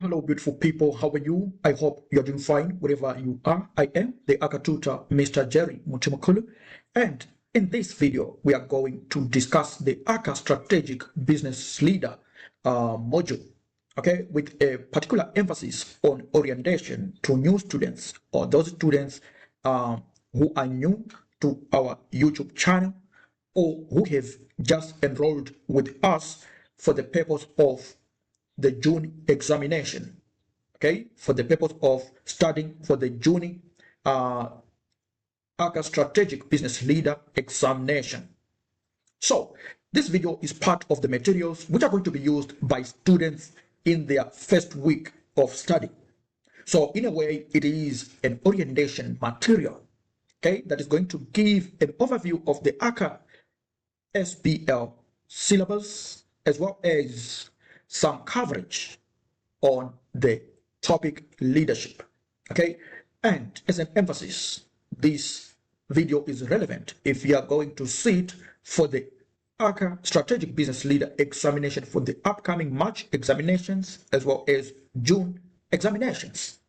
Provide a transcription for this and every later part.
Hello, beautiful people. How are you? I hope you're doing fine wherever you are. I am the ACCA tutor, Mr. Jerry Mutimakulu. And in this video, we are going to discuss the ACCA Strategic Business Leader module, okay, with a particular emphasis on orientation to new students or those students who are new to our YouTube channel or who have just enrolled with us for the purpose of the June examination, okay, for the purpose of studying for the June ACCA Strategic Business Leader examination. So this video is part of the materials which are going to be used by students in their first week of study. So in a way, it is an orientation material, okay, that is going to give an overview of the ACCA SBL syllabus as well as some coverage on the topic leadership, okay? And as an emphasis, this video is relevant if you are going to sit for the ACCA Strategic Business Leader examination for the upcoming March examinations as well as June examinations.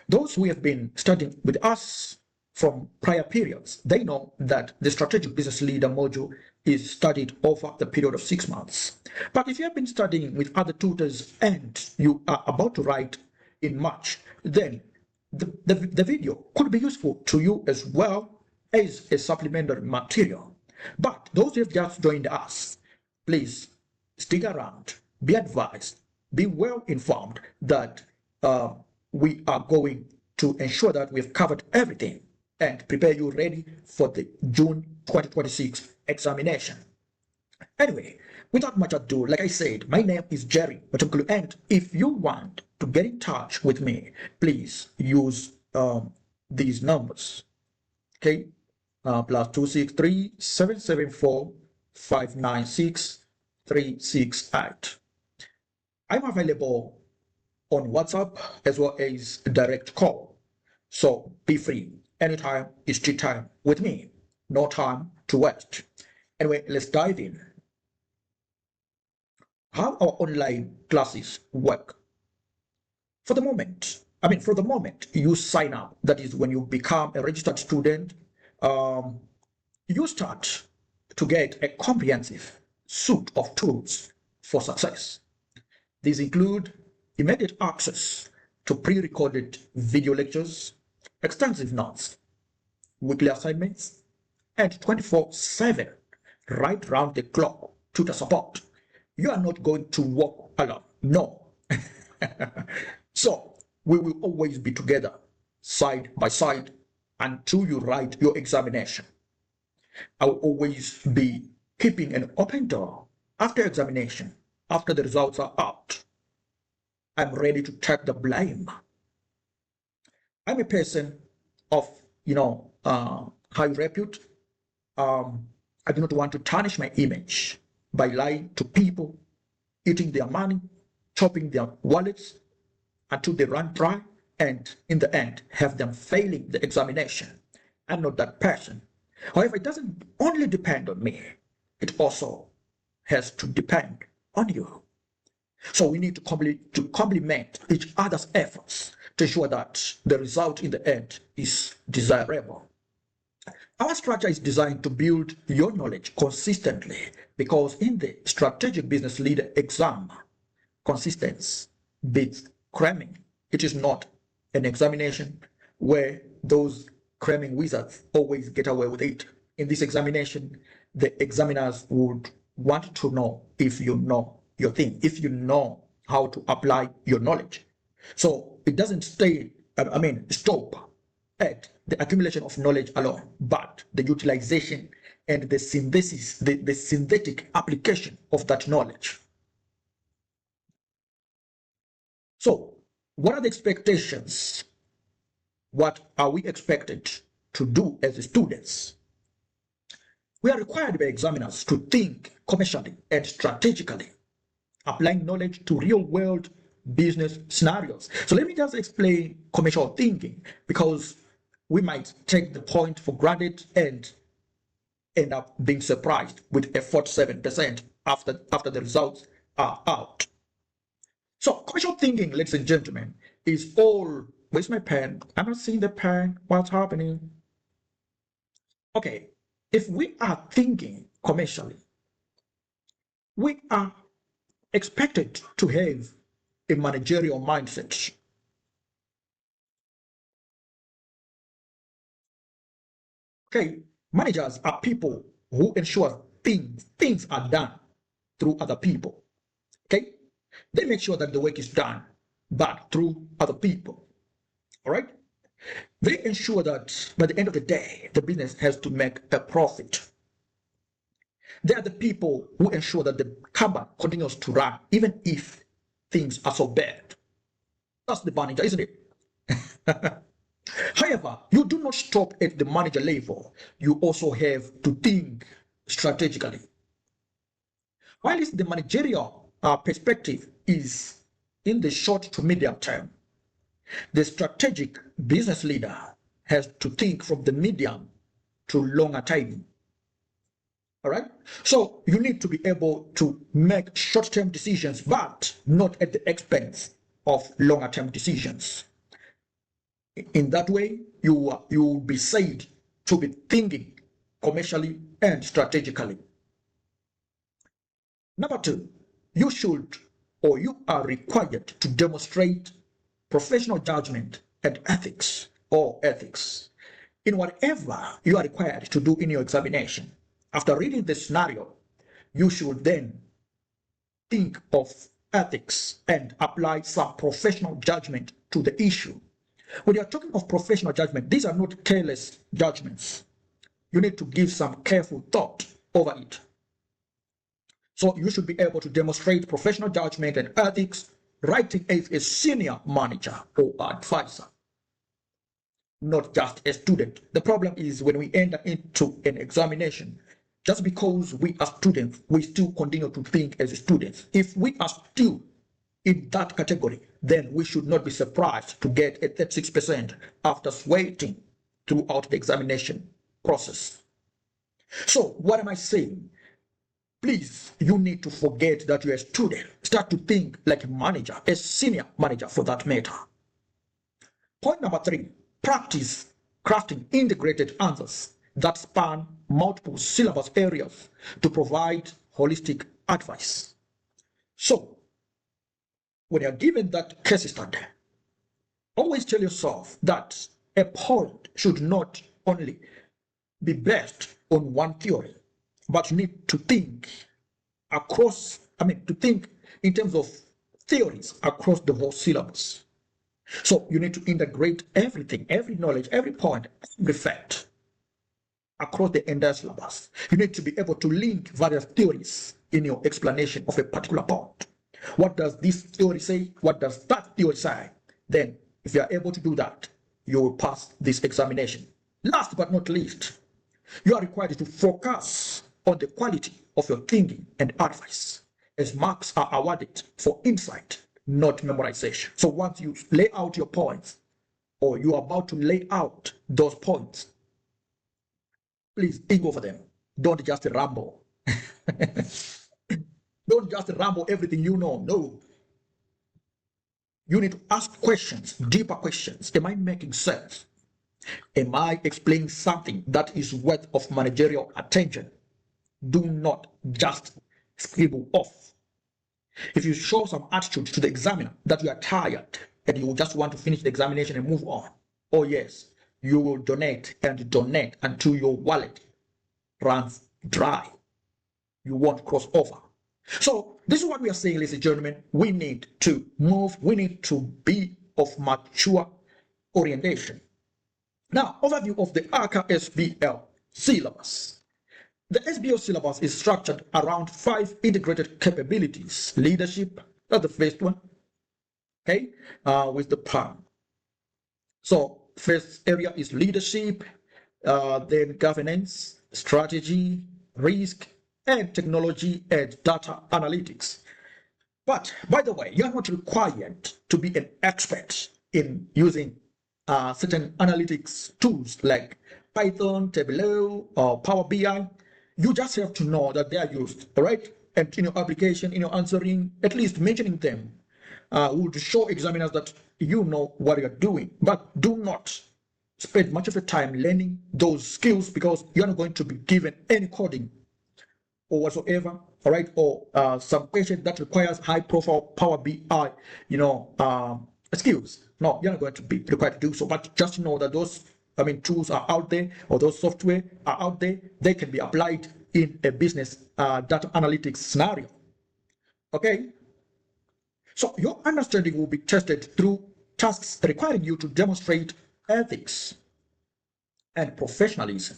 Those who have been studying with us from prior periods, they know that the Strategic Business Leader module is studied over the period of 6 months. But if you have been studying with other tutors and you are about to write in March, then the video could be useful to you as well as a supplementary material. But those who have just joined us, please stick around, be advised, be well informed that we are going to ensure that we've covered everything and prepare you ready for the June 2026 examination. Anyway, without much ado, like I said, my name is Jerry Mutimakulu, and if you want to get in touch with me, please use these numbers, okay? +263 774 596 368. I'm available on WhatsApp as well as direct call, so be free. Anytime is tea time with me. No time to waste. Anyway, let's dive in. How our online classes work. For the moment you sign up, that is when you become a registered student, you start to get a comprehensive suite of tools for success. These include immediate access to pre-recorded video lectures, extensive notes, weekly assignments, and 24/7 right round the clock tutor support. You are not going to walk alone, no. So we will always be together side by side until you write your examination. I will always be keeping an open door after examination, after the results are out. I'm ready to take the blame. I'm a person of, high repute. I do not want to tarnish my image by lying to people, eating their money, chopping their wallets until they run dry, and in the end have them failing the examination. I'm not that person. However, it doesn't only depend on me. It also has to depend on you. So we need to complement each other's efforts to ensure that the result in the end is desirable. Our structure is designed to build your knowledge consistently because in the Strategic Business Leader exam, consistency beats cramming. It is not an examination where those cramming wizards always get away with it. In this examination, the examiners would want to know if you know your thing, if you know how to apply your knowledge. So it doesn't stop at the accumulation of knowledge alone, but the utilization and the synthesis, the synthetic application of that knowledge. So what are the expectations? What are we expected to do as students? We are required by examiners to think commercially and strategically, applying knowledge to real-world business scenarios. So let me just explain commercial thinking, because we might take the point for granted and end up being surprised with a 47% after the results are out. So commercial thinking, ladies and gentlemen, is all, where's my pen? I'm not seeing the pen. What's happening? Okay, if we are thinking commercially, we are expected to have a managerial mindset. Okay, managers are people who ensure things are done through other people. Okay, they make sure that the work is done, but through other people. All right, they ensure that by the end of the day, the business has to make a profit. They are the people who ensure that the company continues to run, even if things are so bad. That's the manager, isn't it? However, you do not stop at the manager level. You also have to think strategically. While the managerial perspective is in the short to medium term, the strategic business leader has to think from the medium to longer time. All right. So you need to be able to make short-term decisions, but not at the expense of longer-term decisions. In that way, you will be said to be thinking commercially and strategically. Number two, you should or you are required to demonstrate professional judgment and ethics or ethics in whatever you are required to do in your examination. After reading the scenario, you should then think of ethics and apply some professional judgment to the issue. When you are talking of professional judgment, these are not careless judgments. You need to give some careful thought over it. So you should be able to demonstrate professional judgment and ethics writing as a senior manager or advisor, not just a student. The problem is when we enter into an examination, just because we are students, we still continue to think as students. If we are still in that category, then we should not be surprised to get a 36% after sweating throughout the examination process. So what am I saying? Please, you need to forget that you're a student. Start to think like a manager, a senior manager for that matter. Point number three, practice crafting integrated answers that span multiple syllabus areas to provide holistic advice. So, when you're given that case study, always tell yourself that a point should not only be based on one theory, but you need to think to think in terms of theories across the whole syllabus. So you need to integrate everything, every knowledge, every point, every fact across the entire syllabus. You need to be able to link various theories in your explanation of a particular point. What does this theory say? What does that theory say? Then, if you are able to do that, you will pass this examination. Last but not least, you are required to focus on the quality of your thinking and advice, as marks are awarded for insight, not memorization. So once you lay out your points, or you are about to lay out those points, please think over them. Don't just ramble. Don't just ramble everything you know. No. You need to ask questions, deeper questions. Am I making sense? Am I explaining something that is worth of managerial attention? Do not just scribble off. If you show some attitude to the examiner that you are tired and you just want to finish the examination and move on, oh yes, you will donate and donate until your wallet runs dry. You won't cross over. So this is what we are saying, ladies and gentlemen. We need to move. We need to be of mature orientation. Now, overview of the ACCA SBL syllabus. The SBL syllabus is structured around 5 integrated capabilities. Leadership, that's the first one, okay, with the plan. So first area is leadership, then governance, strategy, risk, and technology and data analytics. But by the way, you are not required to be an expert in using certain analytics tools like Python, Tableau, or Power BI. You just have to know that they are used, all right? And in your application, in your answering, at least mentioning them would show examiners that you know what you're doing, but do not spend much of your time learning those skills, because you're not going to be given any coding or whatsoever, all right, or some question that requires high profile Power BI, skills. No, you're not going to be required to do so, but just know that those, tools are out there, or those software are out there. They can be applied in a business data analytics scenario. Okay, so your understanding will be tested through tasks requiring you to demonstrate ethics and professionalism,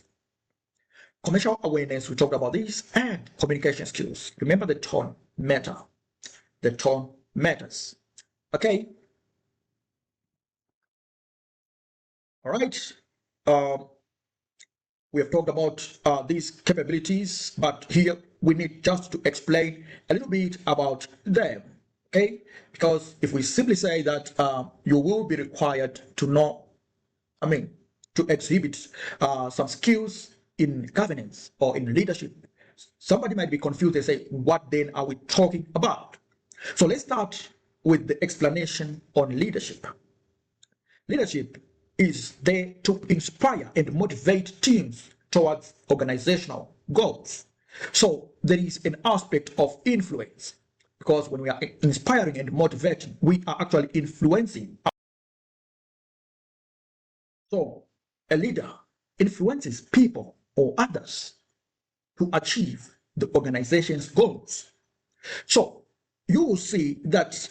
commercial awareness, we talked about this, and communication skills. Remember, the tone matter. The tone matters. Okay. All right. We have talked about these capabilities, but here we need just to explain a little bit about them. Okay. Because if we simply say that you will be required to know, to exhibit some skills in governance or in leadership, somebody might be confused. They say, what then are we talking about? So let's start with the explanation on leadership. Leadership is there to inspire and motivate teams towards organizational goals. So there is an aspect of influence, because when we are inspiring and motivating, we are actually influencing. So a leader influences people or others to achieve the organization's goals. So you will see that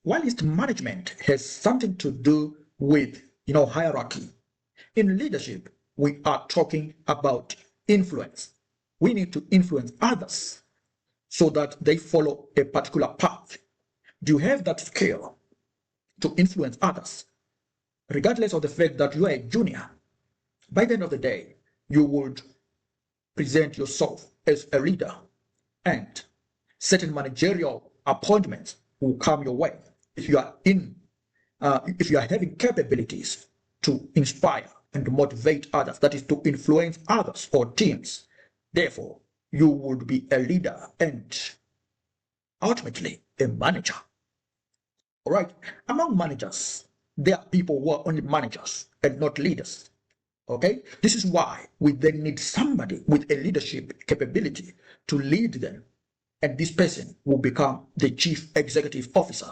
whilst management has something to do with hierarchy, in leadership we are talking about influence. We need to influence others so that they follow a particular path. Do you have that skill to influence others, regardless of the fact that you are a junior? By the end of the day, you would present yourself as a leader, and certain managerial appointments will come your way if you are having capabilities to inspire and to motivate others, that is, to influence others or teams. Therefore, you would be a leader and ultimately a manager. All right. Among managers, there are people who are only managers and not leaders. Okay, this is why we then need somebody with a leadership capability to lead them, and this person will become the chief executive officer.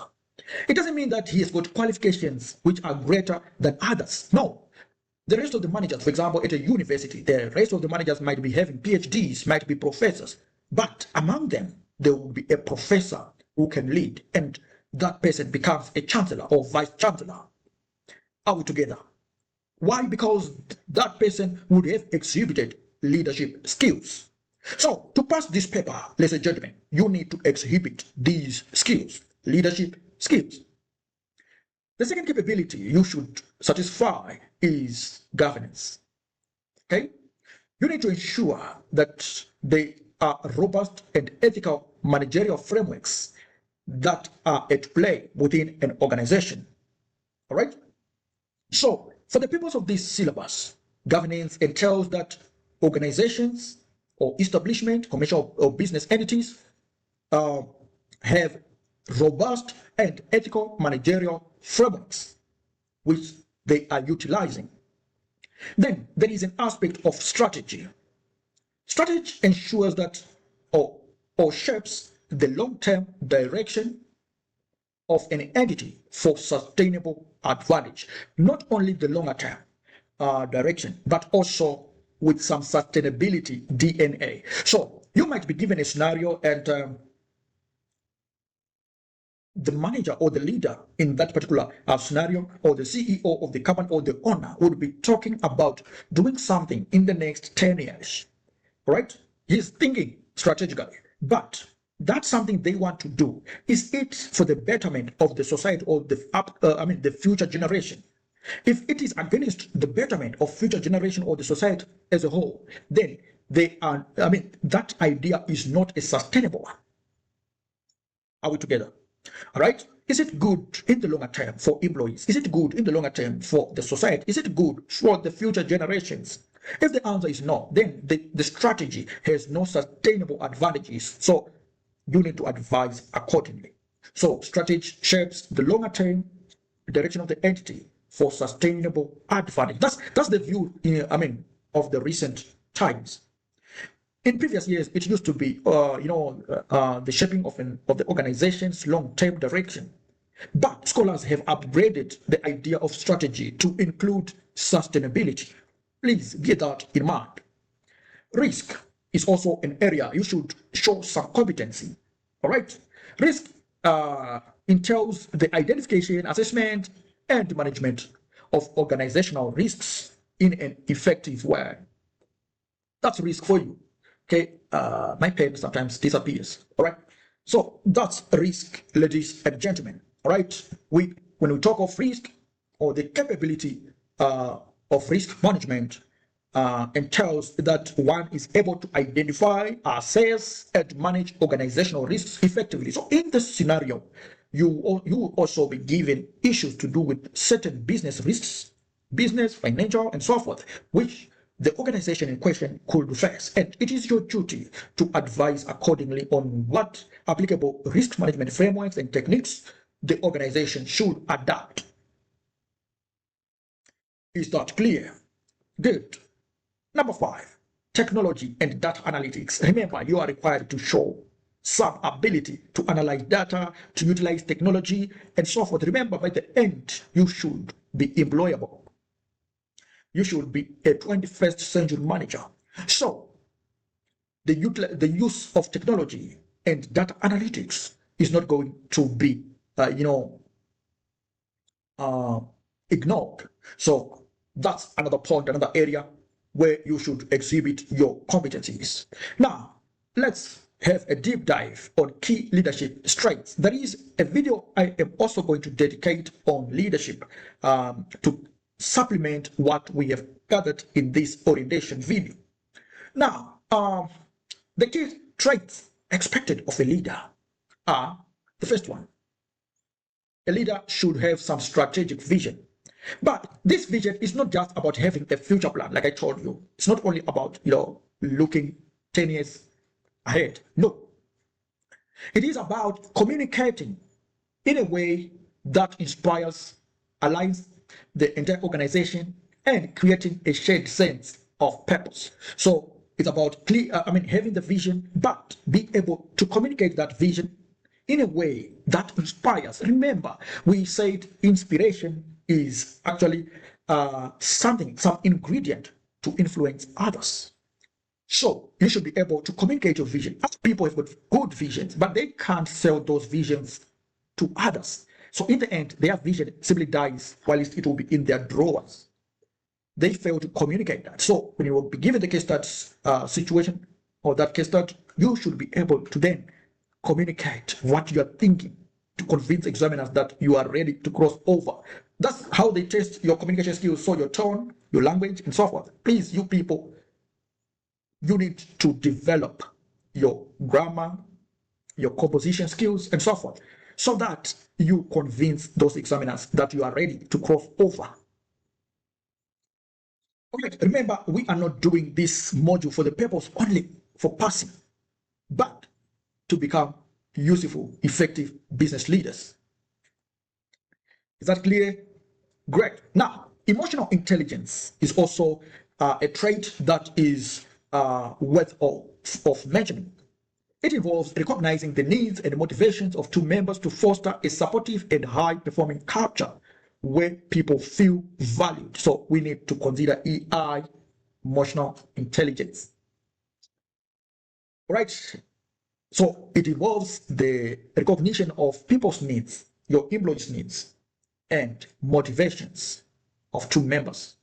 It doesn't mean that he has got qualifications which are greater than others. No. The rest of the managers, for example, at a university, the rest of the managers might be having PhDs, might be professors, but among them, there will be a professor who can lead, and that person becomes a chancellor or vice chancellor. Are we together? Why? Because that person would have exhibited leadership skills. So to pass this paper, ladies and gentlemen, you need to exhibit these skills, leadership skills. The second capability you should satisfy is governance. Okay? You need to ensure that they are robust and ethical managerial frameworks that are at play within an organization. All right? So, for the purpose of this syllabus, governance entails that organizations or establishment, commercial or business entities have robust and ethical managerial frameworks which they are utilizing. Then there is an aspect of strategy. Strategy ensures that or shapes the long-term direction of an entity for sustainable advantage. Not only the longer term direction, but also with some sustainability DNA. So you might be given a scenario, and the manager or the leader in that particular scenario, or the CEO of the company or the owner, would be talking about doing something in the next 10 years, right? He's thinking strategically, but that's something they want to do. Is it for the betterment of the society or the future generation? If it is against the betterment of future generation or the society as a whole, then that idea is not a sustainable one. Are we together? All right. Is it good in the longer term for employees? Is it good in the longer term for the society? Is it good for the future generations? If the answer is no, then the strategy has no sustainable advantages. So you need to advise accordingly. So strategy shapes the longer term direction of the entity for sustainable advantage. That's the view, of the recent times. In previous years, it used to be, the shaping of the organization's long-term direction. But scholars have upgraded the idea of strategy to include sustainability. Please bear that in mind. Risk is also an area you should show some competency. All right. Risk entails the identification, assessment, and management of organizational risks in an effective way. That's risk for you. Okay. My pen sometimes disappears. All right. So that's risk, ladies and gentlemen. All right. When we talk of risk or the capability of risk management, entails that one is able to identify, assess, and manage organizational risks effectively. So in this scenario, you will also be given issues to do with certain business risks, business, financial, and so forth, which the organization in question could face. And it is your duty to advise accordingly on what applicable risk management frameworks and techniques the organization should adapt. Is that clear? Good. Number 5, technology and data analytics. Remember, you are required to show some ability to analyze data, to utilize technology, and so forth. Remember, by the end, you should be employable. You should be a 21st century manager. So, the use of technology and data analytics is not going to be, ignored. So, that's another point, another area where you should exhibit your competencies. Now, let's have a deep dive on key leadership strengths. There is a video I am also going to dedicate on leadership to supplement what we have gathered in this orientation video. Now, the key traits expected of a leader are: the first one, a leader should have some strategic vision. But this vision is not just about having a future plan, like I told you. It's not only about, looking 10 years ahead. No. It is about communicating in a way that inspires, aligns the entire organization, and creating a shared sense of purpose. So it's about having the vision, but be able to communicate that vision in a way that inspires. Remember, we said inspiration is actually some ingredient to influence others. So you should be able to communicate your vision. Other people have got good visions, but they can't sell those visions to others. So in the end, their vision simply dies while it will be in their drawers. They fail to communicate that. So when you will be given the case study situation or that case study, you should be able to then communicate what you are thinking to convince examiners that you are ready to cross over. That's how they test your communication skills, so your tone, your language, and so forth. Please, you people, you need to develop your grammar, your composition skills, and so forth, so that you convince those examiners that you are ready to cross over. Okay, remember, we are not doing this module for the purpose only for passing, but to become useful, effective business leaders. Is that clear? Great. Now, emotional intelligence is also a trait that is worth of mentioning. It involves recognizing the needs and motivations of two members to foster a supportive and high-performing culture where people feel valued. So we need to consider EI, emotional intelligence. All right. So it involves the recognition of people's needs, your employees' needs, and motivations of two members.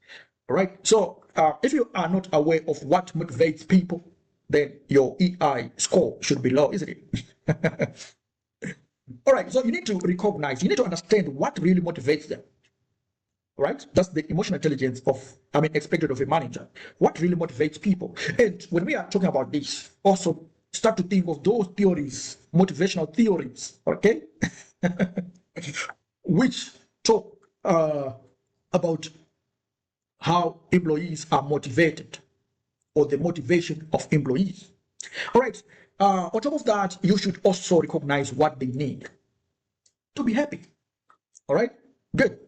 All right. So if you are not aware of what motivates people, then your EI score should be low, isn't it? All right. So you need to recognize, you need to understand what really motivates them. All right. That's the emotional intelligence expected of a manager. What really motivates people? And when we are talking about this, also start to think of those theories, motivational theories, okay? Which talk about how employees are motivated, or the motivation of employees. All right. On top of that, you should also recognize what they need. to be happy. All right, good.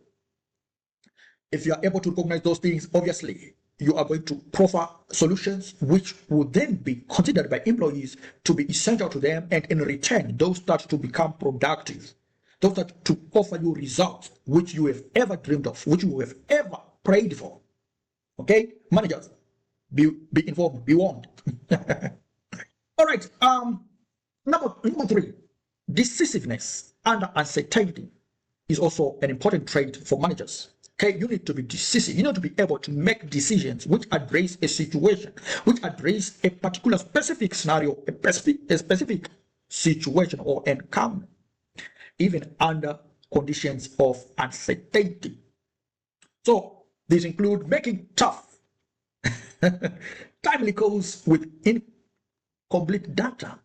If you are able to recognize those things, obviously you are going to proffer solutions which will then be considered by employees to be essential to them, and in return those start to become productive, those start to offer you results which you have ever dreamed of, which you have ever prayed for. Okay, managers, be informed, be warned. All right, number 3, decisiveness under uncertainty is also an important trait for managers. Okay, you need to be decisive. You need to be able to make decisions which address a situation, which address a particular specific scenario, a specific situation or encounter, even under conditions of uncertainty. So these include making tough, timely calls with incomplete data.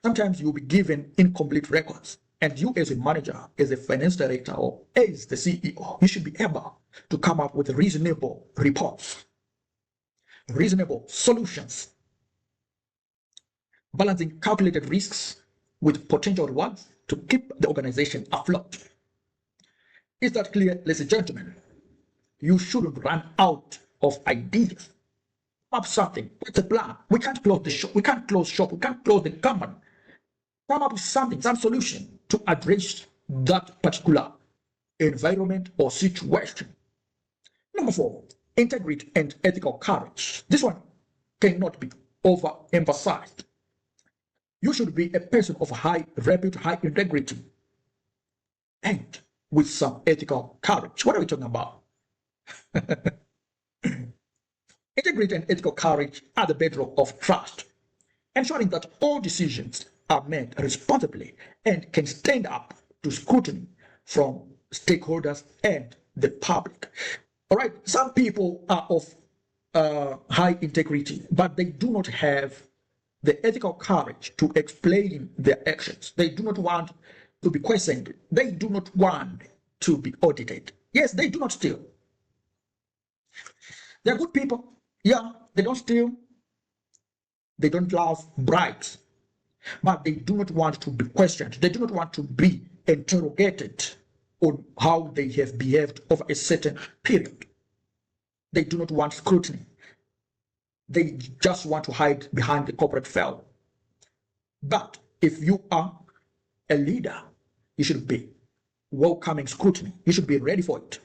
Sometimes you'll be given incomplete records. And you as a manager, as a finance director, or as the CEO, you should be able to come up with reasonable reports, reasonable solutions, balancing calculated risks with potential rewards to keep the organization afloat. Is that clear, ladies and gentlemen? You shouldn't run out of ideas. Up something, what's the plan? We can't close the shop, we can't close shop, we can't close the company. Come up with something, some solution to address that particular environment or situation. Number 4, integrity and ethical courage. This one cannot be overemphasized. You should be a person of high repute, high integrity, and with some ethical courage. What are we talking about? Integrity and ethical courage are the bedrock of trust, ensuring that all decisions are made responsibly and can stand up to scrutiny from stakeholders and the public. All right, some people are of high integrity, but they do not have the ethical courage to explain their actions. They do not want to be questioned. They do not want to be audited. Yes, they do not steal. They're good people. Yeah, they don't steal. They don't love bribes. But they do not want to be questioned. They do not want to be interrogated on how they have behaved over a certain period. They do not want scrutiny. They just want to hide behind the corporate veil. But if you are a leader, you should be welcoming scrutiny. You should be ready for it.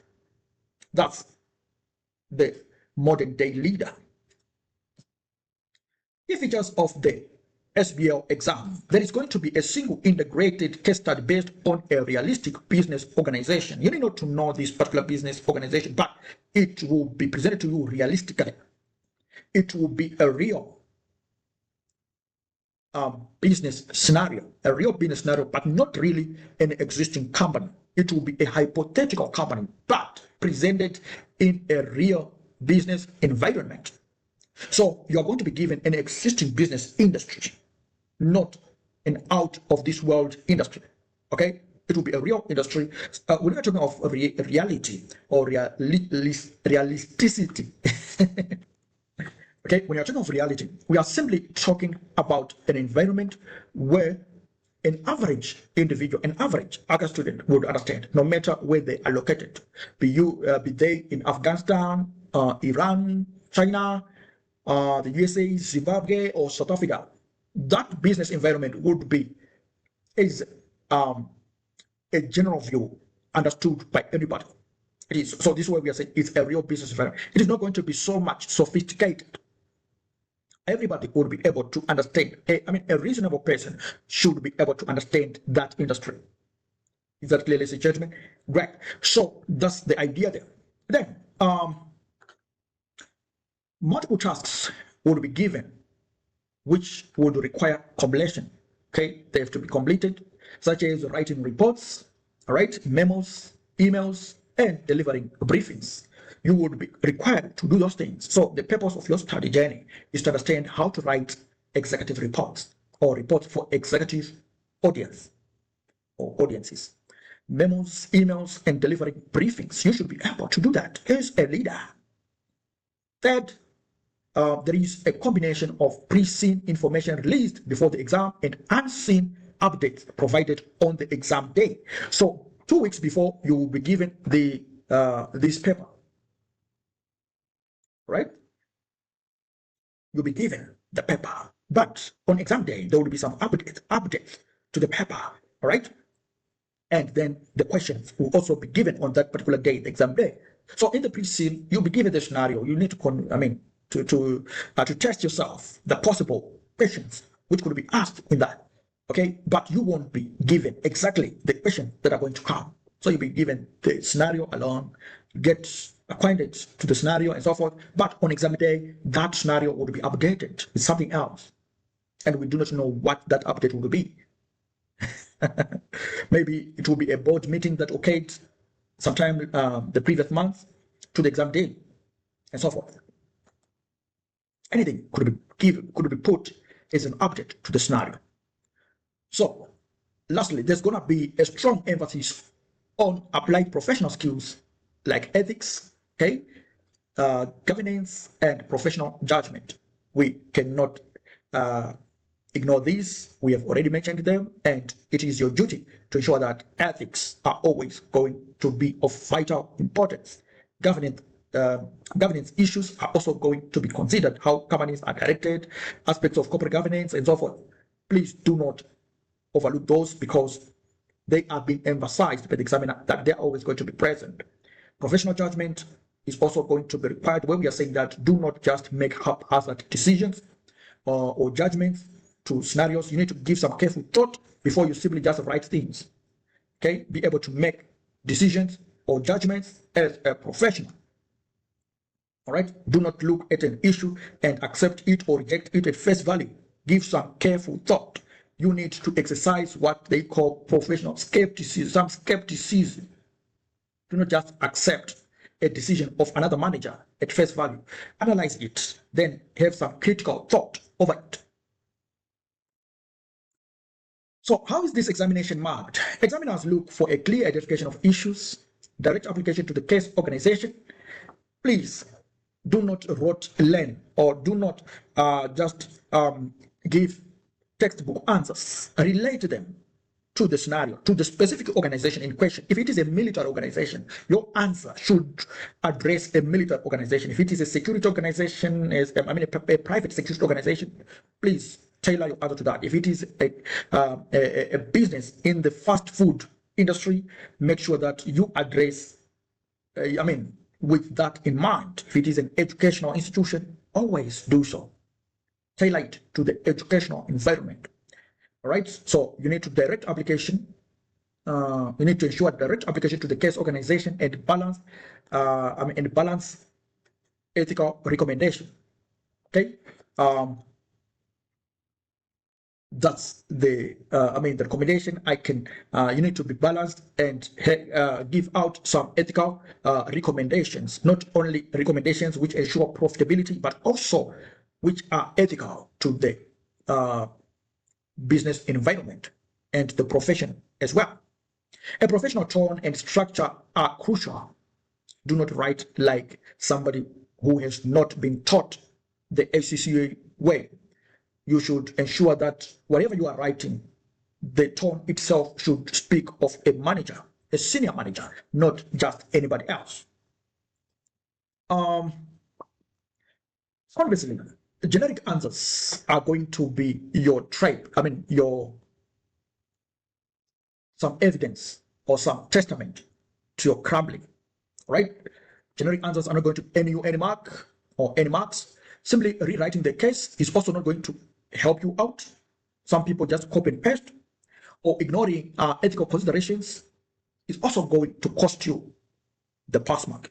That's the modern day leader. Key features of the SBL exam. There is going to be a single integrated case study based on a realistic business organization. You need not to know this particular business organization, but it will be presented to you realistically. It will be a real business scenario, but not really an existing company. It will be a hypothetical company, but presented in a real business environment. So you are going to be given an existing business industry, not an out of this world industry. Okay, it will be a real industry. We're not talking of reality or realisticity. Okay, when you're talking of reality, we are simply talking about an environment where an average individual, an average ACCA student would understand, no matter where they are located, be they in Afghanistan, Iran, China, the USA, Zimbabwe, or South Africa. That business environment would be is a general view understood by anybody. It is so. This is why we are saying it's a real business environment. It is not going to be so much sophisticated. Everybody would be able to understand. A reasonable person should be able to understand that industry. Is that clear, ladies and gentlemen? Right. So that's the idea there. Then, multiple tasks would be given, which would require completion. Okay, they have to be completed, such as writing reports, all right, memos, emails, and delivering briefings. You would be required to do those things. So the purpose of your study journey is to understand how to write executive reports or reports for executive audience or audiences. Memos, emails, and delivering briefings. You should be able to do that as a leader. Third, there is a combination of pre-seen information released before the exam and unseen updates provided on the exam day. So 2 weeks before, you will be given the this paper, right? You'll be given the paper, but on exam day there will be some updates to the paper, all right? And then the questions will also be given on that particular day, the exam day. So in the pre-seal, you'll be given the scenario. You need to test yourself the possible questions which could be asked in that. Okay, but you won't be given exactly the questions that are going to come. So you'll be given the scenario alone, get acquainted to the scenario and so forth. But on exam day, that scenario will be updated with something else, and we do not know what that update will be. Maybe it will be a board meeting that occurred sometime the previous month to the exam day, and so forth. Anything could be put as an update to the scenario. So, lastly, there's going to be a strong emphasis on applied professional skills like ethics, okay, governance, and professional judgment. We cannot ignore these. We have already mentioned them, and it is your duty to ensure that ethics are always going to be of vital importance. Governance issues are also going to be considered, how companies are directed, aspects of corporate governance, and so forth. Please do not overlook those, because they are being emphasized by the examiner that they're always going to be present. Professional judgment is also going to be required, when we are saying that do not just make haphazard decisions or judgments to scenarios. You need to give some careful thought before you simply just write things. Okay, be able to make decisions or judgments as a professional. All right, do not look at an issue and accept it or reject it at face value. Give some careful thought. You need to exercise what they call professional skepticism. Some skepticism. Do not just accept a decision of another manager at face value. Analyze it, then have some critical thought over it. So how is this examination marked? Examiners look for a clear identification of issues, direct application to the case organization. Please do not rote learn, or do not just give textbook answers. Relate them to the scenario, to the specific organization in question. If it is a military organization, your answer should address a military organization. If it is a security organization, a private security organization, please tailor your answer to that. If it is a business in the fast food industry, make sure that you address, with that in mind. If it is an educational institution, always do so. Tailor it to the educational environment. All right, so you need to direct application. You need to ensure direct application to the case organization and balance, balance ethical recommendation. Okay, that's the the recommendation. You need to be balanced and give out some ethical recommendations. Not only recommendations which ensure profitability, but also which are ethical to the business environment and the profession as well. A professional tone and structure are crucial. Do not write like somebody who has not been taught the ACCA way. You should ensure that whatever you are writing, the tone itself should speak of a manager, a senior manager, not just anybody else. Obviously, generic answers are going to be your some evidence or some testament to your crumbling, right? Generic answers are not going to earn you any mark or any marks. Simply rewriting the case is also not going to help you out. Some people just copy and paste, or ignoring ethical considerations is also going to cost you the pass mark.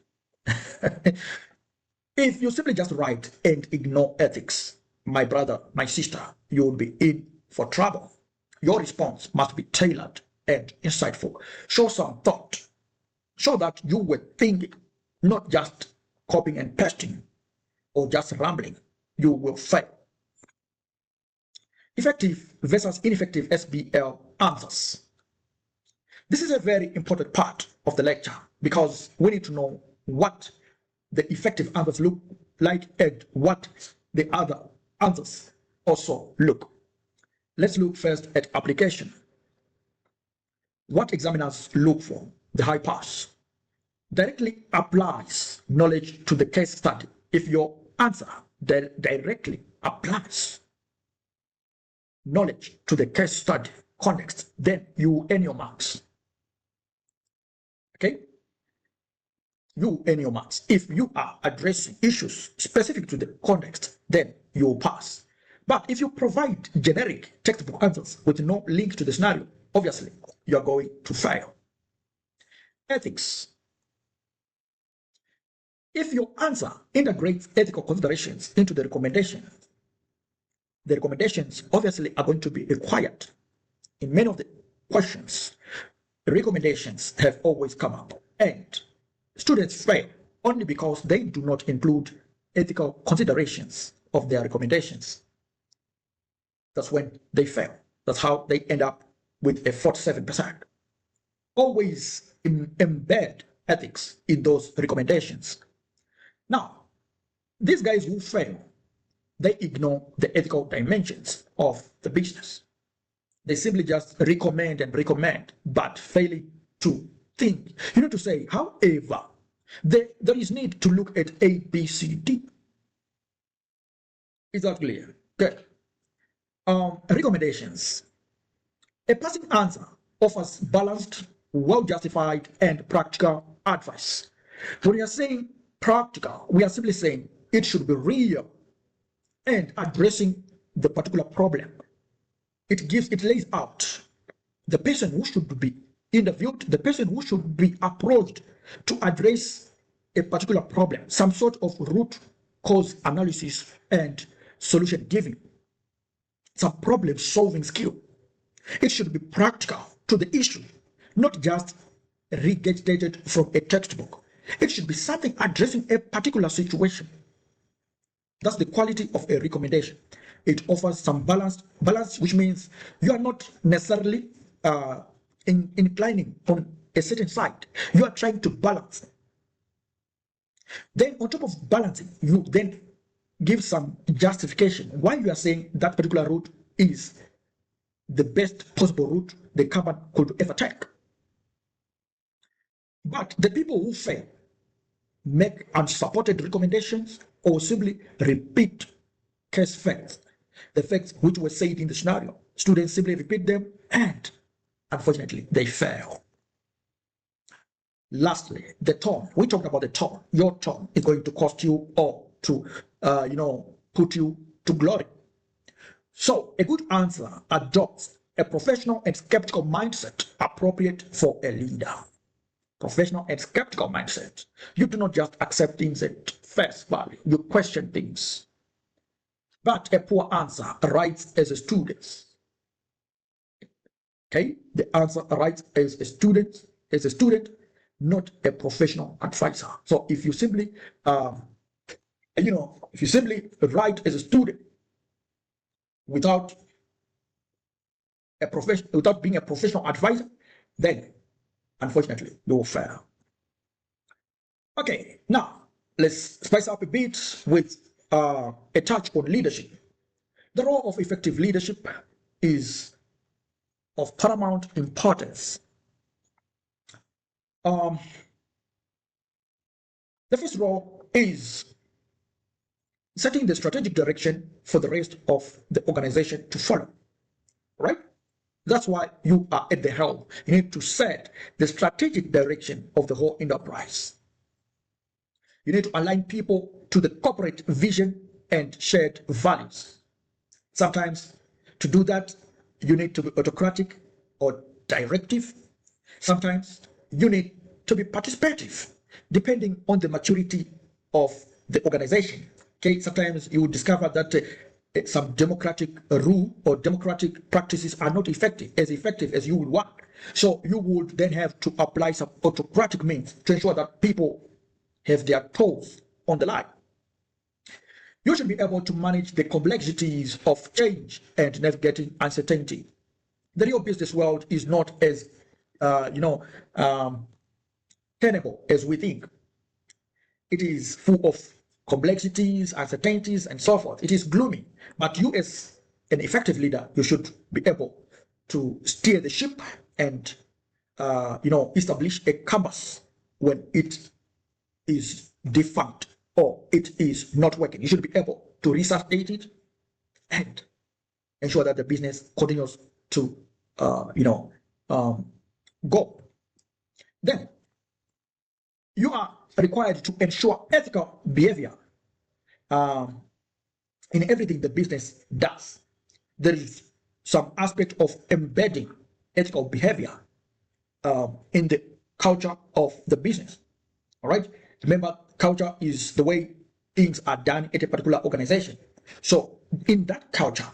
If you simply just write and ignore ethics, my brother, my sister, you will be in for trouble. Your response must be tailored and insightful. Show some thought. Show that you were thinking, not just copying and pasting or just rambling. You will fail. Effective versus ineffective SBL answers. This is a very important part of the lecture, because we need to know what the effective answers look like and what the other answers also look. Let's look first at application. what examiners look for, the high pass, directly applies knowledge to the case study. If your answer directly applies knowledge to the case study context, then you earn your marks. Okay? You earn your marks. If you are addressing issues specific to the context, then you pass. But if you provide generic textbook answers with no link to the scenario, obviously you are going to fail. Ethics. If your answer integrates ethical considerations into the recommendations obviously are going to be required. In many of the questions, the recommendations have always come up, and students fail only because they do not include ethical considerations of their recommendations. That's when they fail. That's how they end up with a 47%. Always embed ethics in those recommendations. Now, these guys who fail, they ignore the ethical dimensions of the business. They simply just recommend and recommend, but failing to think. You need to say, however, there is need to look at A, B, C, D. Is that clear? Okay. Recommendations. A passing answer offers balanced, well-justified, and practical advice. When we are saying practical, we are simply saying it should be real and addressing the particular problem. It lays out the person who should be interviewed, the person who should be approached to address a particular problem, some sort of root cause analysis and solution giving, some problem solving skill. It should be practical to the issue, not just regurgitated from a textbook. It should be something addressing a particular situation. That's the quality of a recommendation. It offers some balance, which means you are not necessarily inclining on a certain side. You are trying to balance. Then on top of balancing, you then give some justification why you are saying that particular route is the best possible route the company could ever take. But the people who fail make unsupported recommendations or simply repeat case facts, the facts which were said in the scenario. Students simply repeat them and unfortunately they fail. Lastly, the tone. We talked about the tone. Your tone is going to cost you or to put you to glory. So a good answer adopts a professional and skeptical mindset appropriate for a leader. Professional and skeptical mindset. You do not just accept things at face value. You question things. But a poor answer writes as a student. Okay, the answer writes as a student, not a professional advisor. So if you simply, write as a student without being a professional advisor, then unfortunately you will fail. Okay, now let's spice up a bit with a touch on leadership. The role of effective leadership is of paramount importance. The first role is setting the strategic direction for the rest of the organization to follow, right? That's why you are at the helm. You need to set the strategic direction of the whole enterprise. You need to align people to the corporate vision and shared values. Sometimes to do that, you need to be autocratic or directive. Sometimes you need to be participative, depending on the maturity of the organization. Okay, sometimes you will discover that some democratic rule or democratic practices are not effective as you would want. So you would then have to apply some autocratic means to ensure that people have their toes on the line. You should be able to manage the complexities of change and navigating uncertainty. The real business world is not as tenable as we think. It is full of complexities, uncertainties, and so forth. It is gloomy. But you, as an effective leader, you should be able to steer the ship and establish a canvas when it is defunct or it is not working. You should be able to resuscitate it and ensure that the business continues to, go. Then you are required to ensure ethical behavior in everything the business does. There is some aspect of embedding ethical behavior in the culture of the business. All right. Remember, culture is the way things are done at a particular organization. So in that culture,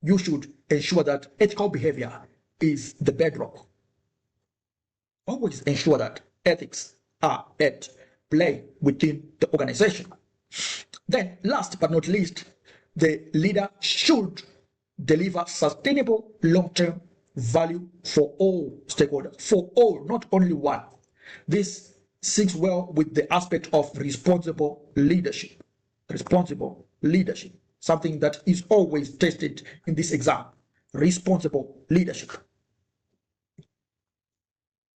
you should ensure that ethical behavior is the bedrock. Always ensure that ethics are at play within the organization. Then, last but not least, the leader should deliver sustainable long-term value for all stakeholders, for all, not only one. This syncs well with the aspect of responsible leadership. Responsible leadership, something that is always tested in this exam. Responsible leadership.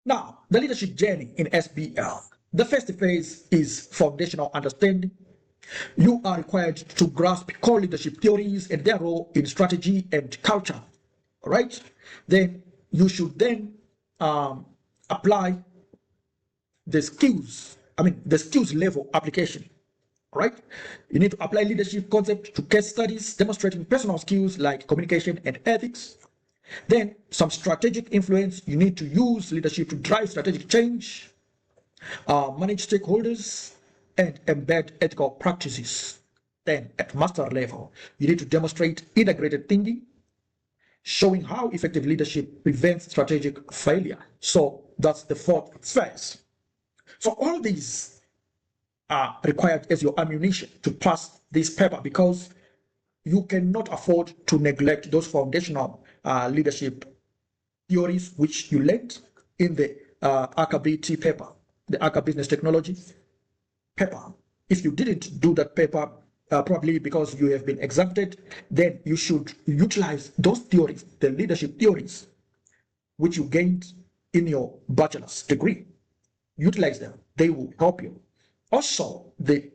Now, the leadership journey in SBL. The first phase is foundational understanding. You are required to grasp core leadership theories and their role in strategy and culture. All right. Then you should then apply the skills. The skills level application. All right. You need to apply leadership concept to case studies, demonstrating personal skills like communication and ethics. Then some strategic influence. You need to use leadership to drive strategic change, manage stakeholders, and embed ethical practices. Then at master level, you need to demonstrate integrated thinking, showing how effective leadership prevents strategic failure. So that's the fourth phase. So all these are required as your ammunition to pass this paper, because you cannot afford to neglect those foundational leadership theories which you learned in the ACCA BT paper, the ACCA Business Technology paper. If you didn't do that paper, probably because you have been exempted, then you should utilize those theories, the leadership theories, which you gained in your bachelor's degree. Utilize them; they will help you. Also, the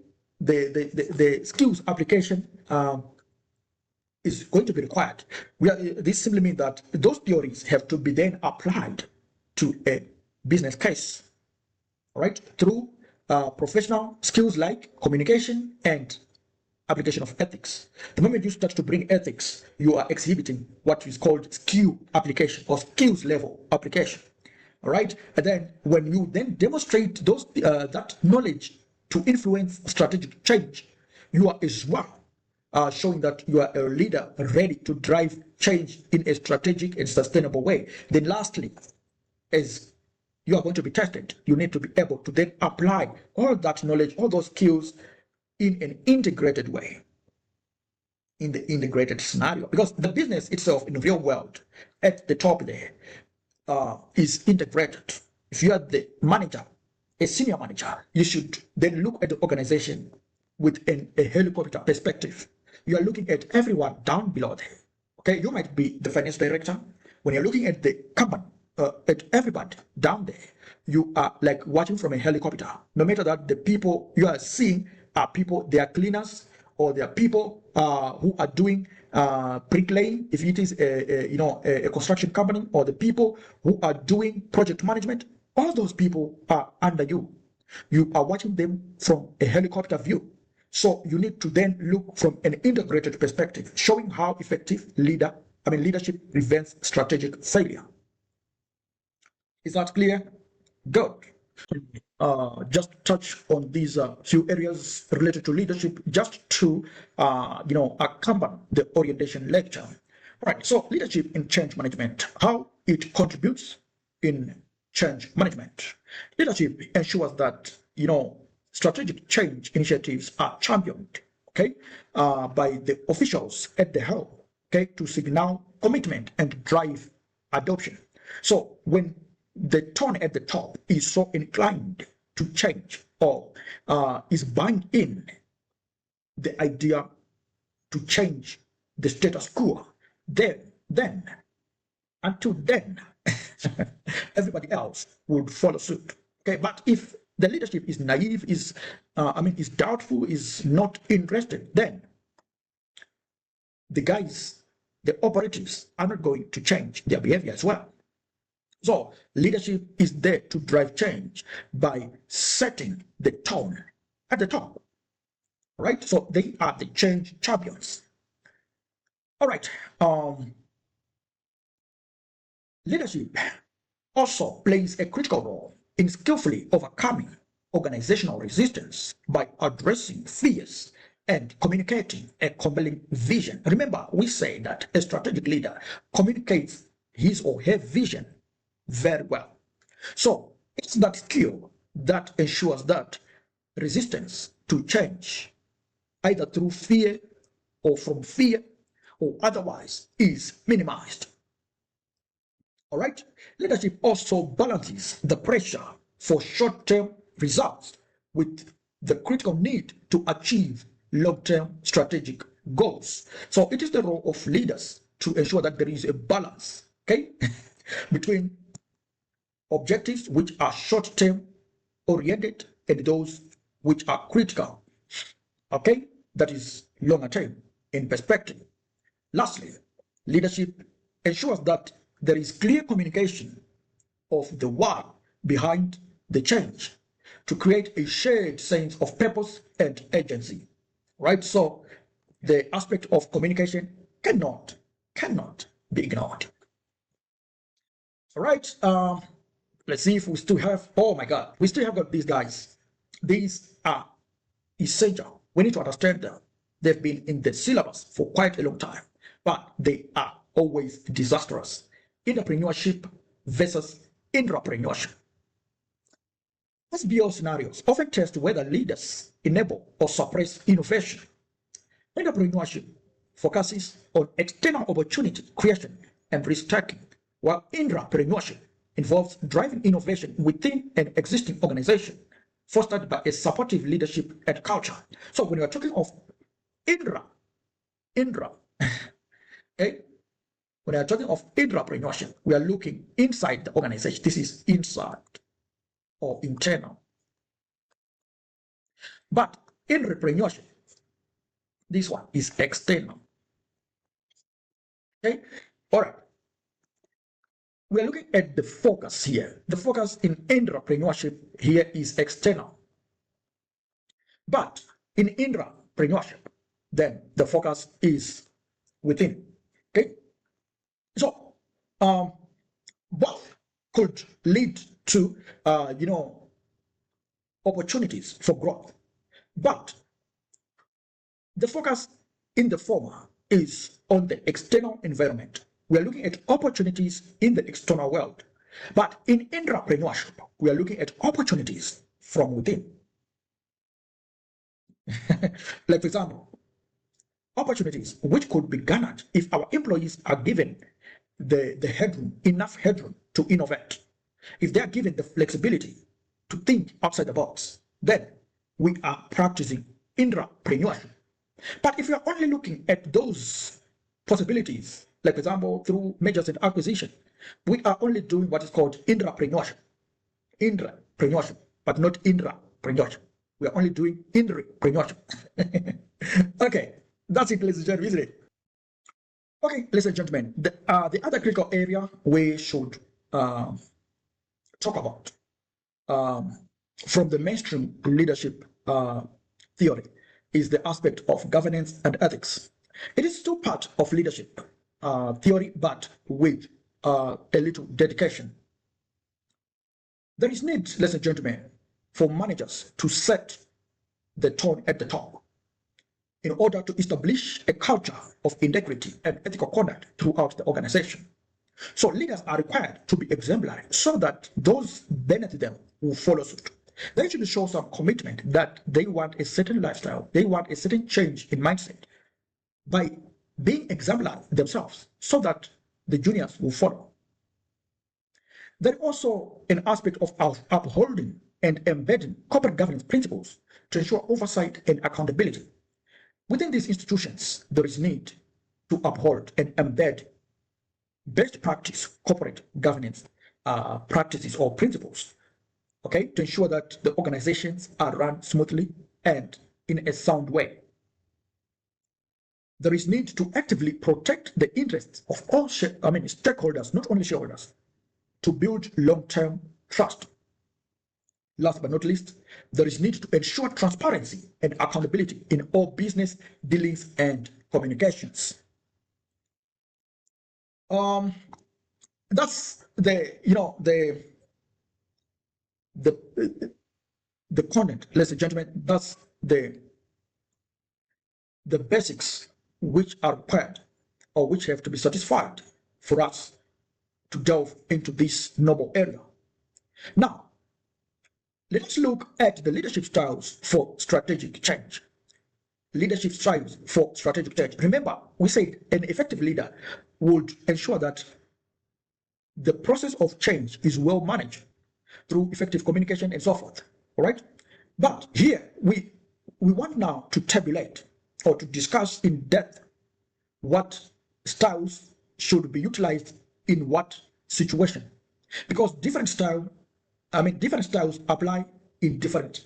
skills application is going to be required. This simply means that those theories have to be then applied to a business case, right? Through professional skills like communication and application of ethics. The moment you start to bring ethics, you are exhibiting what is called skill application or skills level application. All right. And then when you then demonstrate those that knowledge to influence strategic change, you are as well showing that you are a leader ready to drive change in a strategic and sustainable way. Then lastly, as you are going to be tested, you need to be able to then apply all that knowledge, all those skills in an integrated way, in the integrated scenario, because the business itself in the real world at the top there is integrated. If you are the manager, a senior manager, you should then look at the organization with a helicopter perspective. You are looking at everyone down below there. Okay, you might be the finance director. When you're looking at the company, at everybody down there, you are like watching from a helicopter. No matter that the people you are seeing are people, they are cleaners, or they are people who are doing bricklaying, if it is a construction company, or the people who are doing project management. All those people are under you. You are watching them from a helicopter view. So you need to then look from an integrated perspective, showing how effective leadership prevents strategic failure. Is that clear? Good. Just touch on these few areas related to leadership, just to accompany the orientation lecture. Right. So leadership in change management, how it contributes in change management. Leadership ensures that strategic change initiatives are championed, okay, by the officials at the helm, okay, to signal commitment and drive adoption. So when the tone at the top is so inclined to change, or is buying in the idea to change the status quo, then until then everybody else would follow suit. Okay, but if the leadership is naive, is doubtful, is not interested, then the guys, the operatives, are not going to change their behavior as well. So leadership is there to drive change by setting the tone at the top, right? So they are the change champions. All right. Leadership also plays a critical role in skillfully overcoming organizational resistance by addressing fears and communicating a compelling vision. Remember, we say that a strategic leader communicates his or her vision very well. So it's that skill that ensures that resistance to change, either through fear or from fear or otherwise, is minimized. All right. Leadership also balances the pressure for short-term results with the critical need to achieve long-term strategic goals. So it is the role of leaders to ensure that there is a balance, okay, between objectives which are short-term oriented and those which are critical, okay, that is longer term in perspective. Lastly, leadership ensures that there is clear communication of the why behind the change to create a shared sense of purpose and agency, right? So the aspect of communication cannot be ignored. All right, let's see if we still have, oh my God, we still have got these guys. These are essential. We need to understand them. They've been in the syllabus for quite a long time, but they are always disastrous. Entrepreneurship versus intrapreneurship. SBL scenarios often test whether leaders enable or suppress innovation. Entrepreneurship focuses on external opportunity creation and risk taking, while intrapreneurship involves driving innovation within an existing organization, fostered by a supportive leadership and culture. So when we are talking of Indra, okay, when we are talking of intrapreneurship, we are looking inside the organization. This is inside or internal. But intrapreneurship, this one is external. Okay, all right. We are looking at the focus here. The focus in intrapreneurship here is external. But in intrapreneurship, then the focus is within. Okay. So both could lead to opportunities for growth. But the focus in the former is on the external environment. We are looking at opportunities in the external world. But in intrapreneurship, we are looking at opportunities from within. Like, for example, opportunities which could be garnered if our employees are given the headroom, enough headroom to innovate. If they are given the flexibility to think outside the box, then we are practicing intrapreneurship. But if you are only looking at those possibilities, like for example, through mergers and acquisition, we are only doing what is called intrapreneurship, but not intrapreneurship. We are only doing intrapreneurship. Okay, that's it, ladies and gentlemen, isn't it? Okay, ladies and gentlemen, the other critical area we should talk about from the mainstream leadership theory is the aspect of governance and ethics. It is still part of leadership theory, but with a little dedication. There is need, ladies and gentlemen, for managers to set the tone at the top in order to establish a culture of integrity and ethical conduct throughout the organization. So leaders are required to be exemplary so that those beneath them will follow suit. They should show some commitment that they want a certain lifestyle, they want a certain change in mindset by being exemplary themselves so that the juniors will follow. There is also an aspect of upholding and embedding corporate governance principles to ensure oversight and accountability. Within these institutions, there is need to uphold and embed best practice corporate governance practices or principles, okay, to ensure that the organizations are run smoothly and in a sound way. There is need to actively protect the interests of all stakeholders, not only shareholders, to build long-term trust. Last but not least, there is need to ensure transparency and accountability in all business dealings and communications. That's the content, ladies and gentlemen. That's the basics which are required or which have to be satisfied for us to delve into this noble area. Now, let us look at the leadership styles for strategic change. Leadership styles for strategic change. Remember, we said an effective leader would ensure that the process of change is well managed through effective communication and so forth. All right. But here we want now to tabulate or to discuss in depth what styles should be utilized in what situation, because different styles apply in different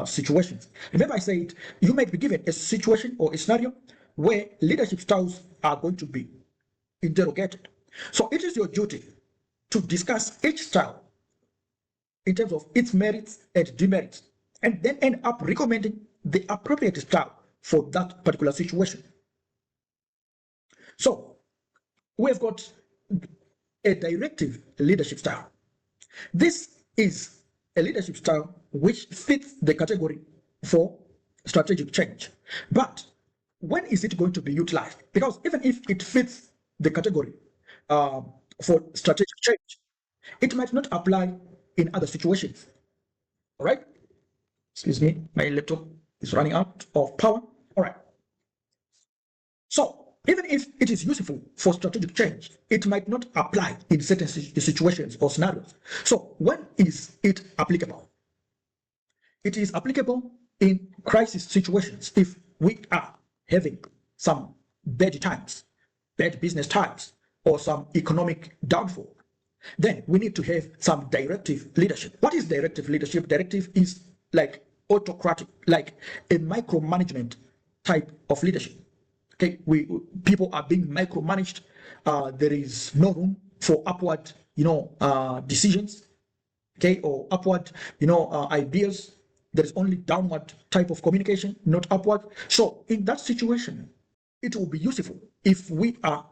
situations. Remember, I said you might be given a situation or a scenario where leadership styles are going to be interrogated. So it is your duty to discuss each style in terms of its merits and demerits, and then end up recommending the appropriate style for that particular situation. So we've got a directive leadership style. This is a leadership style which fits the category for strategic change. But when is it going to be utilized? Because even if it fits the category for strategic change, it might not apply in other situations. All right? Excuse me, my laptop is running out of power. All right. So even if it is useful for strategic change, it might not apply in certain situations or scenarios. So when is it applicable? It is applicable in crisis situations if we are having some bad times, bad business times, or some economic downfall. Then we need to have some directive leadership. What is directive leadership? Directive is like autocratic, like a micromanagement type of leadership. Okay, people are being micromanaged. There is no room for upward, decisions. Okay, or upward, ideas. There is only downward type of communication, not upward. So in that situation, it will be useful if we are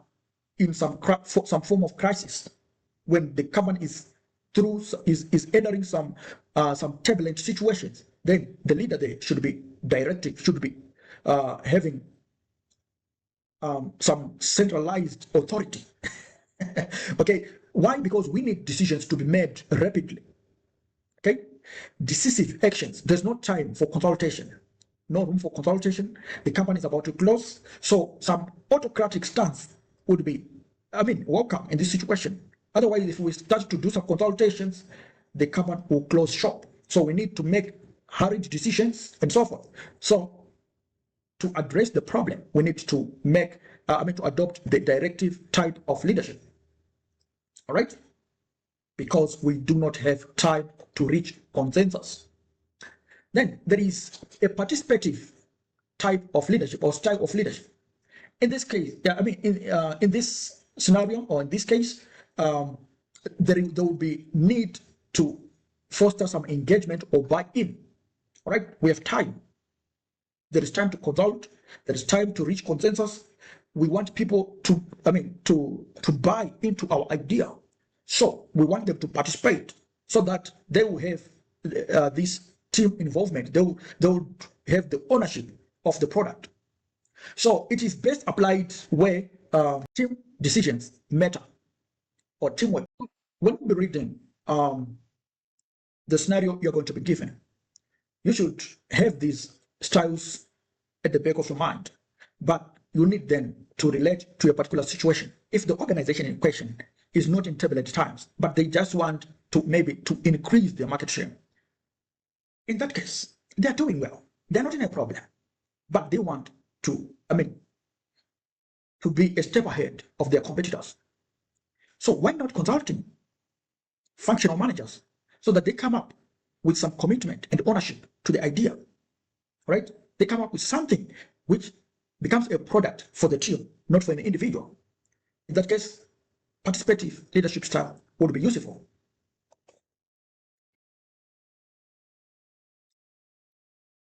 in some form of crisis, when the company is entering some turbulent situations. Then the leader there should be directive, should be having some centralized authority. Okay, why? Because we need decisions to be made rapidly. Okay, decisive actions. There's no time for consultation, no room for consultation. The company is about to close, so some autocratic stance would be, welcome in this situation. Otherwise, if we start to do some consultations, the company will close shop. So we need to make hurried decisions and so forth. So to address the problem, we need to to adopt the directive type of leadership. All right? Because we do not have time to reach consensus. Then there is a participative type of leadership or style of leadership. In this case, in this scenario or in this case, there will be need to foster some engagement or buy-in. All right, we have time. There is time to consult. There is time to reach consensus. We want people to buy into our idea. So we want them to participate so that they will have this team involvement. They will have the ownership of the product. So it is best applied where team decisions matter or teamwork. When we reading the scenario you're going to be given, you should have these styles at the back of your mind, but you need them to relate to a particular situation. If the organization in question is not in turbulent times, but they just want to increase their market share, in that case, they're doing well. They're not in a problem, but they want to be a step ahead of their competitors. So why not consulting? functional managers so that they come up with some commitment and ownership to the idea, right? They come up with something which becomes a product for the team, not for an individual. In that case, participative leadership style would be useful.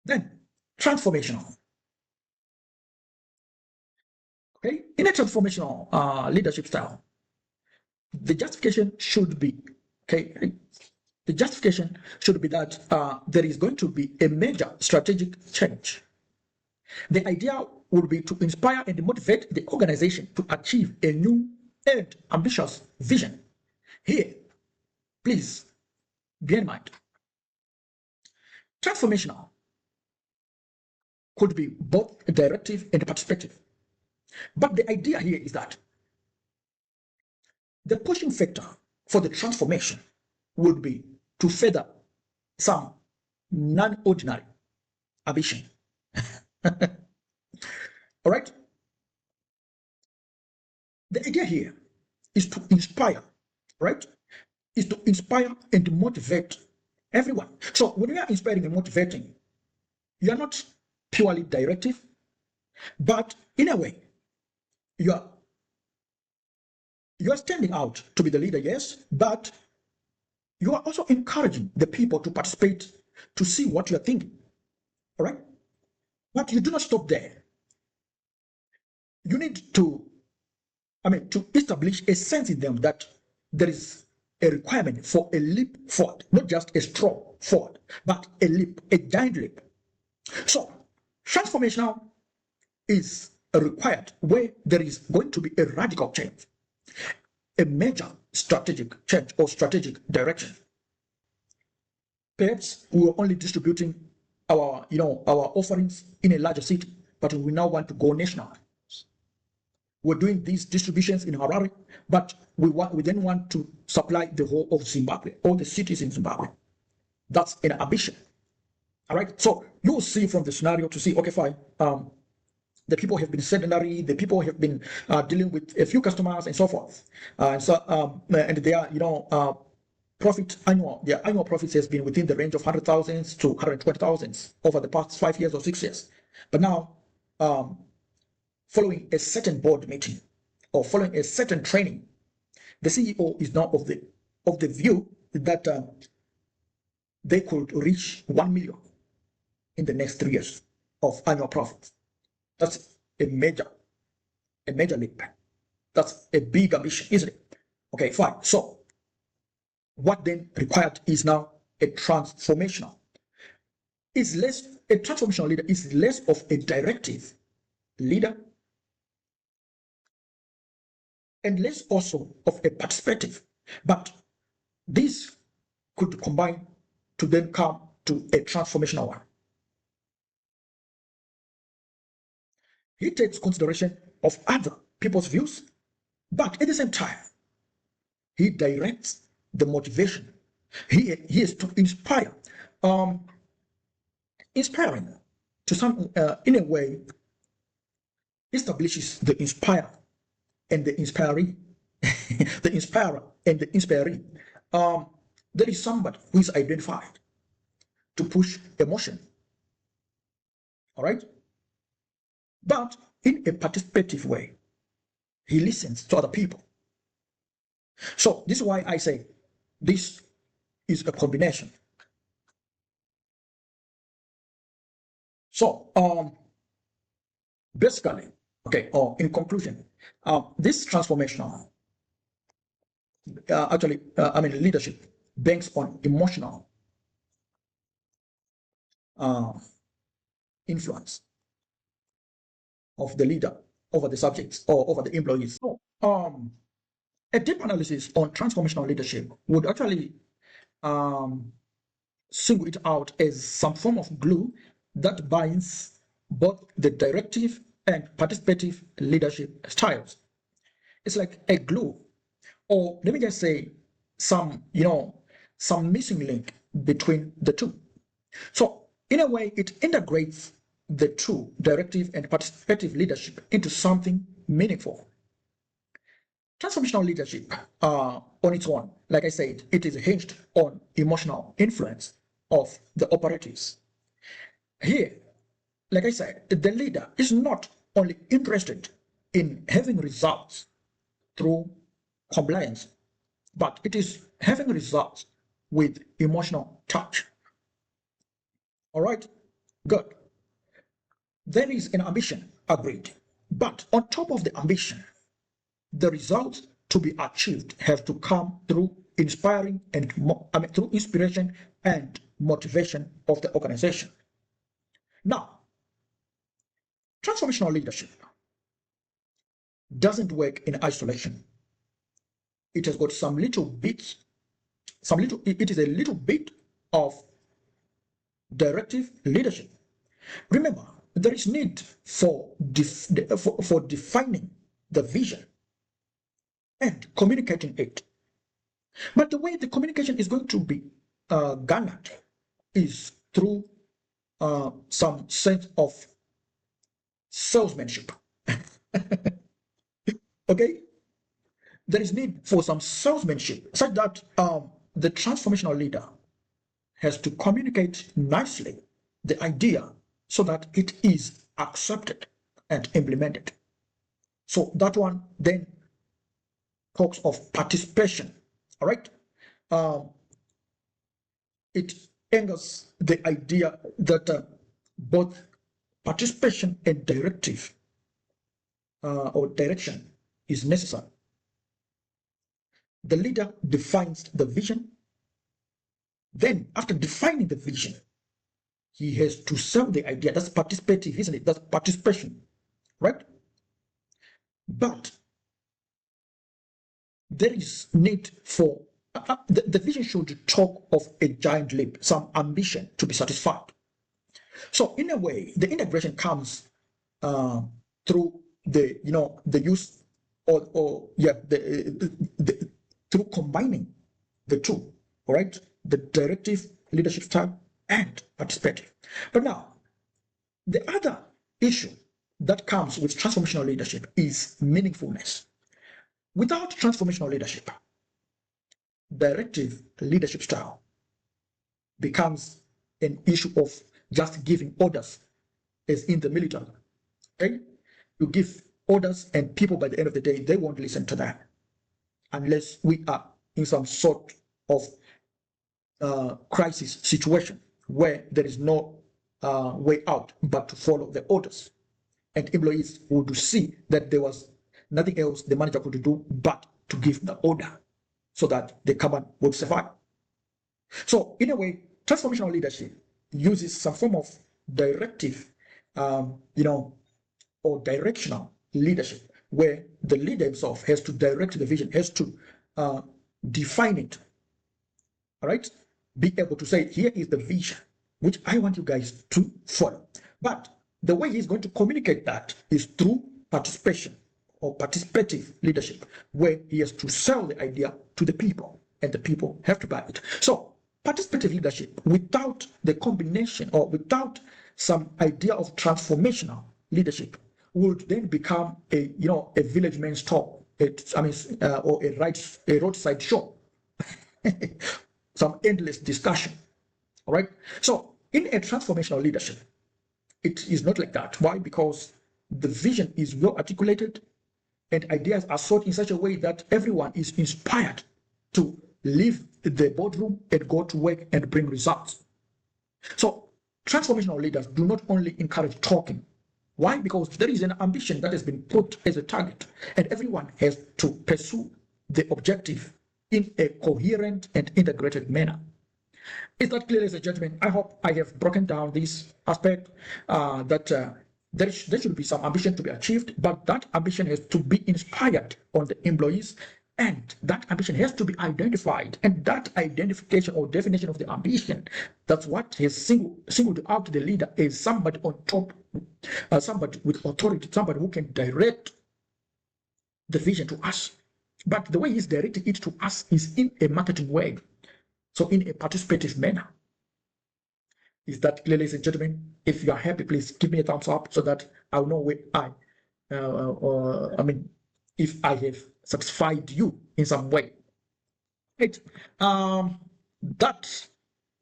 Then, transformational. Okay, in a transformational leadership style, the justification should be, okay, the justification should be that there is going to be a major strategic change. The idea would be to inspire and motivate the organization to achieve a new and ambitious vision. Here, please bear in mind, transformational could be both directive and participative. But the idea here is that the pushing factor for the transformation would be to further some non-ordinary ambition. All right? The idea here is to inspire, right? Is to inspire and motivate everyone. So when we are inspiring and motivating, you are not purely directive, but in a way, you are standing out to be the leader, yes, but you are also encouraging the people to participate, to see what you are thinking. All right? But you do not stop there. You need to, to establish a sense in them that there is a requirement for a leap forward, not just a strong forward, but a leap, a giant leap. So, transformational is required where there is going to be a radical change, a major strategic change or strategic direction. Perhaps we were only distributing our offerings in a larger city, but we now want to go national. We're doing these distributions in Harare, but we then want to supply the whole of Zimbabwe, all the cities in Zimbabwe. That's an ambition. All right. So you will see from the scenario to see, okay, fine. The people have been sedentary. The people have been dealing with a few customers and so forth. And their their annual profits has been within the range of 100,000 to 120,000 over the past 5 years or 6 years. But now, following a certain board meeting or following a certain training, the CEO is now of the view that they could reach 1 million in the next 3 years of annual profits. That's a major leap. That's a big ambition, isn't it? Okay, fine. So what then required is now a transformational. A transformational leader is less of a directive leader and less also of a participative. But this could combine to then come to a transformational one. He takes consideration of other people's views, but at the same time, he directs the motivation. He is to inspire, inspiring to some, in a way, establishes the inspirer and the inspiree, the inspirer and the inspiree. There is somebody who is identified to push emotion. All right? But in a participative way, he listens to other people. So this is why I say this is a combination. So basically, okay, or in conclusion, this transformational, leadership banks on emotional influence of the leader over the subjects or over the employees. So, a deep analysis on transformational leadership would actually single it out as some form of glue that binds both the directive and participative leadership styles. It's like a glue, or let me just say some missing link between the two. So in a way, it integrates the two, directive and participative leadership, into something meaningful. Transformational leadership on its own like I said, it is hinged on emotional influence of the operatives. Here, like I said, the leader is not only interested in having results through compliance, but it is having results with emotional touch. All right, good. There is an ambition, agreed. But on top of the ambition, the results to be achieved have to come through inspiring and through inspiration and motivation of the organization. Now, transformational leadership doesn't work in isolation. It has got some little bits, it is a little bit of directive leadership. Remember, there is need for defining the vision and communicating it. But the way the communication is going to be garnered is through some sense of salesmanship. Okay? There is need for some salesmanship such that the transformational leader has to communicate nicely the idea so that it is accepted and implemented. So that one then talks of participation. All right? It angers the idea that both participation and directive or direction is necessary. The leader defines the vision. Then, after defining the vision, he has to sell the idea. That's participative, isn't it? That's participation, right? But there is need for the vision should talk of a giant leap, some ambition to be satisfied. So, in a way, the integration comes through the the use through combining the two. All right, the directive leadership style and participative. But now, the other issue that comes with transformational leadership is meaningfulness. Without transformational leadership, directive leadership style becomes an issue of just giving orders, as in the military. Okay? You give orders, and people by the end of the day, they won't listen to that unless we are in some sort of crisis situation where there is no way out but to follow the orders. And employees would see that there was nothing else the manager could do but to give the order so that the company would survive. So, in a way, transformational leadership uses some form of directive, or directional leadership, where the leader himself has to direct the vision, has to define it. All right, be able to say, here is the vision which I want you guys to follow. But the way he's going to communicate that is through participation or participative leadership, where he has to sell the idea to the people and the people have to buy it. So participative leadership without the combination or without some idea of transformational leadership would then become a village man's talk, or a roadside show. Some endless discussion. All right. So in a transformational leadership, it is not like that. Why? Because the vision is well articulated and ideas are sought in such a way that everyone is inspired to leave the boardroom and go to work and bring results. So transformational leaders do not only encourage talking. Why? Because there is an ambition that has been put as a target, and everyone has to pursue the objective in a coherent and integrated manner. Is that clear, ladies and gentlemen? I hope I have broken down this aspect, that there should be some ambition to be achieved, but that ambition has to be inspired on the employees, and that ambition has to be identified, and that identification or definition of the ambition, that's what has singled out the leader as somebody on top, somebody with authority, somebody who can direct the vision to us. But the way he's directing it to us is in a marketing way, so in a participative manner. Is that clear, ladies and gentlemen? If you are happy, please give me a thumbs up so that I'll know where if I have satisfied you in some way. Right. That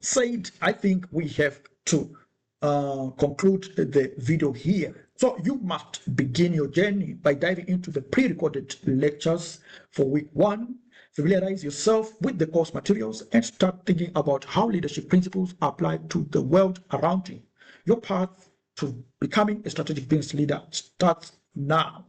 said, I think we have to conclude the video here. So you must begin your journey by diving into the pre-recorded lectures for week 1, familiarize yourself with the course materials, and start thinking about how leadership principles apply to the world around you. Your path to becoming a strategic business leader starts now.